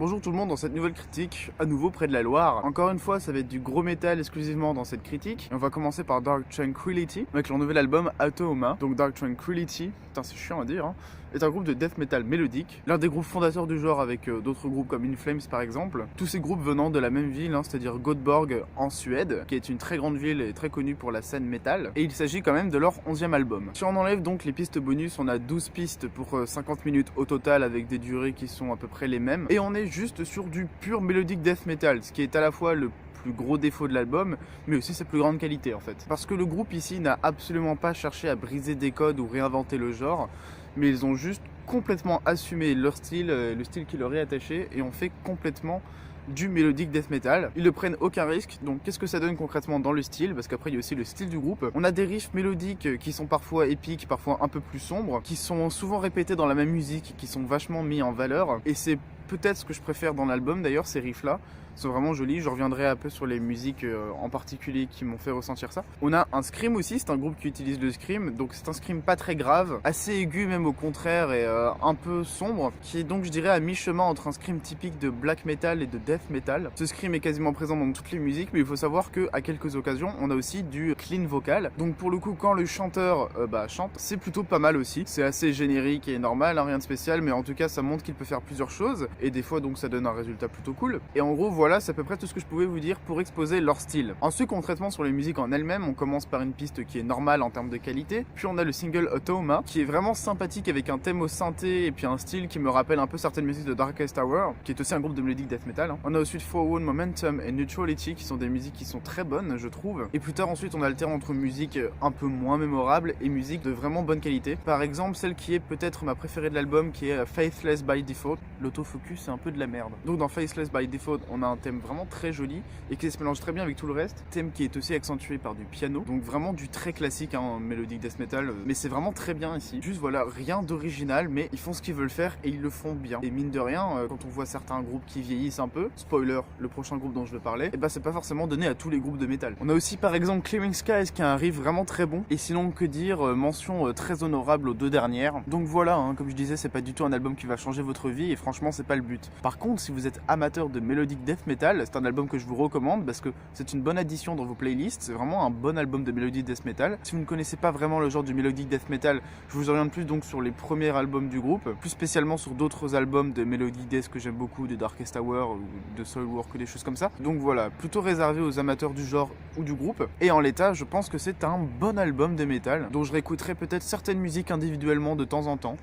Bonjour tout le monde, dans cette nouvelle critique, à nouveau près de la Loire. Encore une fois, ça va être du gros métal exclusivement dans cette critique. Et on va commencer par Dark Tranquillity, avec leur nouvel album Automa. Donc Dark Tranquillity, putain c'est chiant à dire, hein, est un groupe de death metal mélodique, l'un des groupes fondateurs du genre avec d'autres groupes comme In Flames par exemple. Tous ces groupes venant de la même ville, hein, c'est-à-dire Göteborg en Suède, qui est une très grande ville et très connue pour la scène métal. Et il s'agit quand même de leur 11e album. Si on enlève donc les pistes bonus, on a 12 pistes pour 50 minutes au total avec des durées qui sont à peu près les mêmes. Et on est juste sur du pur mélodique death metal, ce qui est à la fois le plus gros défaut de l'album, mais aussi sa plus grande qualité en fait. Parce que le groupe ici n'a absolument pas cherché à briser des codes ou réinventer le genre, mais ils ont juste complètement assumé leur style, le style qui leur est attaché, et ont fait complètement du mélodique death metal. Ils ne prennent aucun risque, donc qu'est-ce que ça donne concrètement dans le style? Parce qu'après il y a aussi le style du groupe. On a des riffs mélodiques qui sont parfois épiques, parfois un peu plus sombres, qui sont souvent répétés dans la même musique, qui sont vachement mis en valeur, et c'est peut-être ce que je préfère dans l'album d'ailleurs, ces riffs là sont vraiment jolis. Je reviendrai un peu sur les musiques en particulier qui m'ont fait ressentir ça. On a un scream aussi, c'est un groupe qui utilise le scream, donc c'est un scream pas très grave, assez aigu même au contraire, et un peu sombre, qui est donc je dirais à mi-chemin entre un scream typique de black metal et de death metal. Ce scream est quasiment présent dans toutes les musiques, mais il faut savoir qu'à quelques occasions on a aussi du clean vocal, donc pour le coup quand le chanteur chante, c'est plutôt pas mal aussi. C'est assez générique et normal, hein, rien de spécial, mais en tout cas ça montre qu'il peut faire plusieurs choses, et des fois donc ça donne un résultat plutôt cool. Et en gros voilà, c'est à peu près tout ce que je pouvais vous dire pour exposer leur style. Ensuite, concrètement sur les musiques en elles-mêmes, on commence par une piste qui est normale en termes de qualité, puis on a le single Automa qui est vraiment sympathique avec un thème au synthé et puis un style qui me rappelle un peu certaines musiques de Darkest Hour, qui est aussi un groupe de melodic death metal, hein. On a ensuite Forward Momentum et Neutrality qui sont des musiques qui sont très bonnes je trouve, et plus tard ensuite on alterne entre musique un peu moins mémorable et musique de vraiment bonne qualité. Par exemple celle qui est peut-être ma préférée de l'album, qui est Faithless by Default. L'autofocus c'est un peu de la merde. Donc dans Faithless by Default on a un thème vraiment très joli et qui se mélange très bien avec tout le reste, thème qui est aussi accentué par du piano, donc vraiment du très classique en mélodique death metal, mais c'est vraiment très bien ici. Juste voilà, rien d'original, mais ils font ce qu'ils veulent faire et ils le font bien. Et mine de rien, quand on voit certains groupes qui vieillissent un peu, spoiler, le prochain groupe dont je vais parler, et bah c'est pas forcément donné à tous les groupes de métal. On a aussi par exemple Clearing Skies qui a un riff vraiment très bon, et sinon que dire, mention très honorable aux deux dernières. Donc voilà, hein, comme je disais, c'est pas du tout un album qui va changer votre vie, et franchement c'est pas le but. Par contre, si vous êtes amateur de mélodique death metal, c'est un album que je vous recommande parce que c'est une bonne addition dans vos playlists. C'est vraiment un bon album de melodic death metal. Si vous ne connaissez pas vraiment le genre du melodic death metal, je vous oriente plus donc sur les premiers albums du groupe, plus spécialement sur d'autres albums de melodic death que j'aime beaucoup, de Darkest Hour ou de Soilwork ou des choses comme ça. Donc voilà, plutôt réservé aux amateurs du genre ou du groupe. Et en l'état, je pense que c'est un bon album de métal dont je réécouterai peut-être certaines musiques individuellement de temps en temps.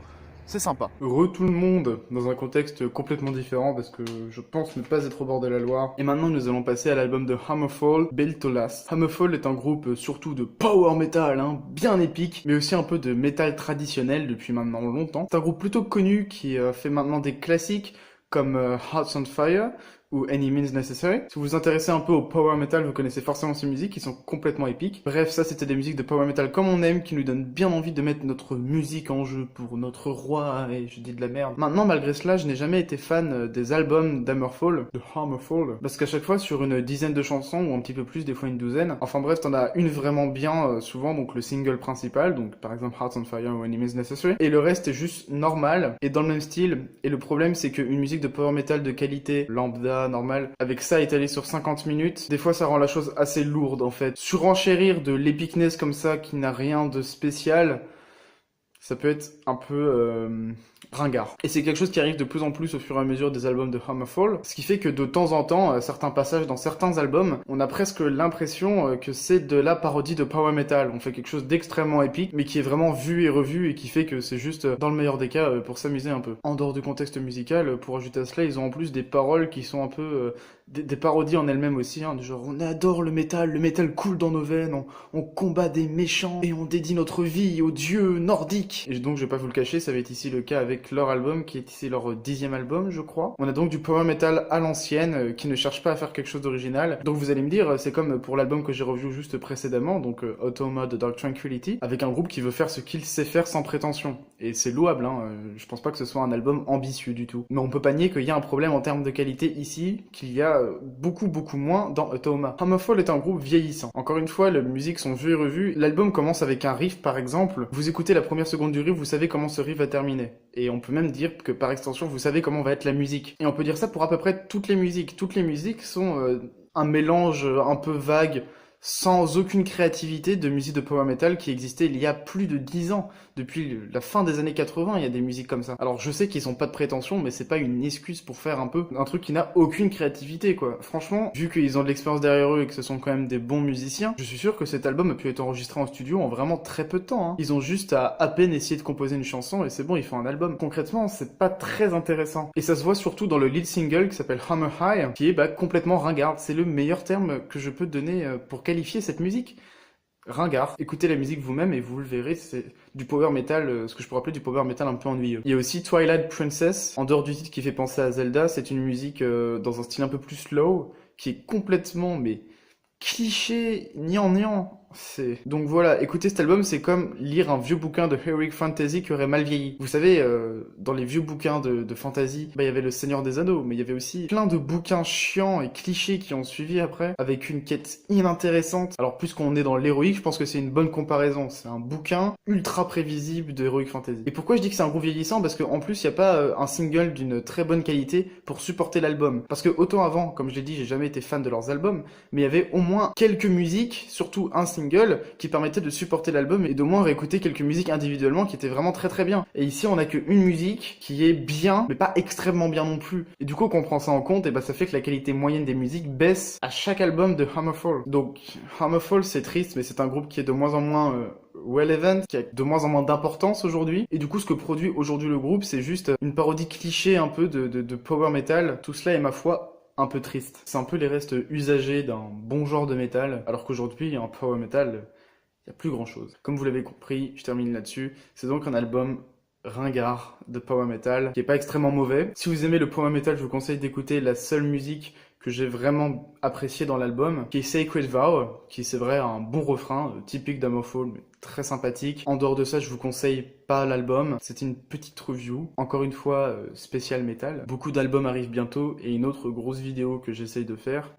C'est sympa. Heureux tout le monde, dans un contexte complètement différent parce que je pense ne pas être au bord de la Loire. Et maintenant nous allons passer à l'album de Hammerfall, Built to Last. Hammerfall est un groupe surtout de power metal, hein, bien épique, mais aussi un peu de métal traditionnel depuis maintenant longtemps. C'est un groupe plutôt connu qui fait maintenant des classiques comme Hearts on Fire ou Any Means Necessary. Si vous vous intéressez un peu au power metal, vous connaissez forcément ces musiques qui sont complètement épiques. Bref, ça c'était des musiques de power metal comme on aime, qui nous donnent bien envie de mettre notre musique en jeu pour notre roi, et je dis de la merde. Maintenant, malgré cela, je n'ai jamais été fan des albums d'Hammerfall, parce qu'à chaque fois sur une dizaine de chansons, ou un petit peu plus, des fois une douzaine, enfin bref, t'en as une vraiment bien, souvent, donc le single principal, donc par exemple Hearts on Fire ou Any Means Necessary, et le reste est juste normal, et dans le même style, et le problème c'est qu'une musique de power metal de qualité, lambda, normal, avec ça étalé sur 50 minutes, des fois ça rend la chose assez lourde en fait. Surenchérir de l'epicness comme ça qui n'a rien de spécial, ça peut être un peu ringard. Et c'est quelque chose qui arrive de plus en plus au fur et à mesure des albums de Hammerfall, ce qui fait que de temps en temps, certains passages dans certains albums, on a presque l'impression que c'est de la parodie de power metal. On fait quelque chose d'extrêmement épique, mais qui est vraiment vu et revu, et qui fait que c'est juste, dans le meilleur des cas, pour s'amuser un peu. En dehors du contexte musical, pour ajouter à cela, ils ont en plus des paroles qui sont un peu des parodies en elles-mêmes aussi, hein, du genre on adore le métal coule dans nos veines, on combat des méchants, et on dédie notre vie aux dieux nordiques. Et donc je vais pas vous le cacher, ça va être ici le cas avec leur album, qui est ici leur 10e album, je crois. On a donc du power metal à l'ancienne, qui ne cherche pas à faire quelque chose d'original. Donc vous allez me dire, c'est comme pour l'album que j'ai revu juste précédemment, donc Automa de Dark Tranquillity, avec un groupe qui veut faire ce qu'il sait faire sans prétention. Et c'est louable, hein, je pense pas que ce soit un album ambitieux du tout. Mais on peut pas nier qu'il y a un problème en termes de qualité ici, qu'il y a beaucoup moins dans Automa. Hammerfall est un groupe vieillissant. Encore une fois, les musiques sont vues et revues. L'album commence avec un riff par exemple. Vous écoutez la première seconde secondes du riff, vous savez comment ce riff va terminer. Et on peut même dire que par extension, vous savez comment va être la musique. Et on peut dire ça pour à peu près toutes les musiques. Toutes les musiques sont un mélange un peu vague, sans aucune créativité de musique de power metal qui existait il y a plus de 10 ans. Depuis la fin des années 80, il y a des musiques comme ça. Alors je sais qu'ils ont pas de prétention, mais c'est pas une excuse pour faire un truc qui n'a aucune créativité, quoi. Franchement, vu qu'ils ont de l'expérience derrière eux et que ce sont quand même des bons musiciens, je suis sûr que cet album a pu être enregistré en studio en vraiment très peu de temps, hein. Ils ont juste à peine essayer de composer une chanson et c'est bon, ils font un album. Concrètement, c'est pas très intéressant. Et ça se voit surtout dans le lead single qui s'appelle Hammer High, qui est complètement ringarde. C'est le meilleur terme que je peux donner pour qualifier cette musique. Ringard. Écoutez la musique vous-même et vous le verrez, c'est du power metal, ce que je pourrais appeler du power metal un peu ennuyeux. Il y a aussi Twilight Princess, en dehors du titre qui fait penser à Zelda, c'est une musique dans un style un peu plus slow, qui est complètement, mais cliché, gnangnan. Donc voilà, écouter cet album, c'est comme lire un vieux bouquin de Heroic Fantasy qui aurait mal vieilli. Vous savez, dans les vieux bouquins de fantasy, il y avait le Seigneur des Anneaux, mais il y avait aussi plein de bouquins chiants et clichés qui ont suivi après, avec une quête inintéressante. Alors puisqu'on est dans l'héroïque, je pense que c'est une bonne comparaison. C'est un bouquin ultra prévisible de Heroic Fantasy. Et pourquoi je dis que c'est un groupe vieillissant? Parce qu'en plus, il n'y a pas un single d'une très bonne qualité pour supporter l'album. Parce que autant avant, comme je l'ai dit, j'ai jamais été fan de leurs albums, mais il y avait au moins quelques musiques, surtout un single, qui permettait de supporter l'album et d'au moins réécouter quelques musiques individuellement qui étaient vraiment très très bien. Et ici on a qu'une musique qui est bien, mais pas extrêmement bien non plus. Et du coup quand on prend ça en compte, et ça fait que la qualité moyenne des musiques baisse à chaque album de Hammerfall. Donc Hammerfall c'est triste, mais c'est un groupe qui est de moins en moins relevant, qui a de moins en moins d'importance aujourd'hui. Et du coup ce que produit aujourd'hui le groupe, c'est juste une parodie cliché un peu de power metal. Tout cela est ma foi un peu triste. C'est un peu les restes usagés d'un bon genre de métal, alors qu'aujourd'hui, en power metal, il n'y a plus grand chose. Comme vous l'avez compris, je termine là-dessus. C'est donc un album ringard de power metal, qui est pas extrêmement mauvais. Si vous aimez le power metal, je vous conseille d'écouter la seule musique que j'ai vraiment appréciée dans l'album, qui est Sacred Vow, qui c'est vrai un bon refrain, typique d'Hammerfall, mais très sympathique. En dehors de ça, je vous conseille pas l'album. C'était une petite review, encore une fois spécial métal. Beaucoup d'albums arrivent bientôt et une autre grosse vidéo que j'essaye de faire.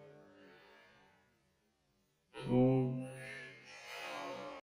Bon,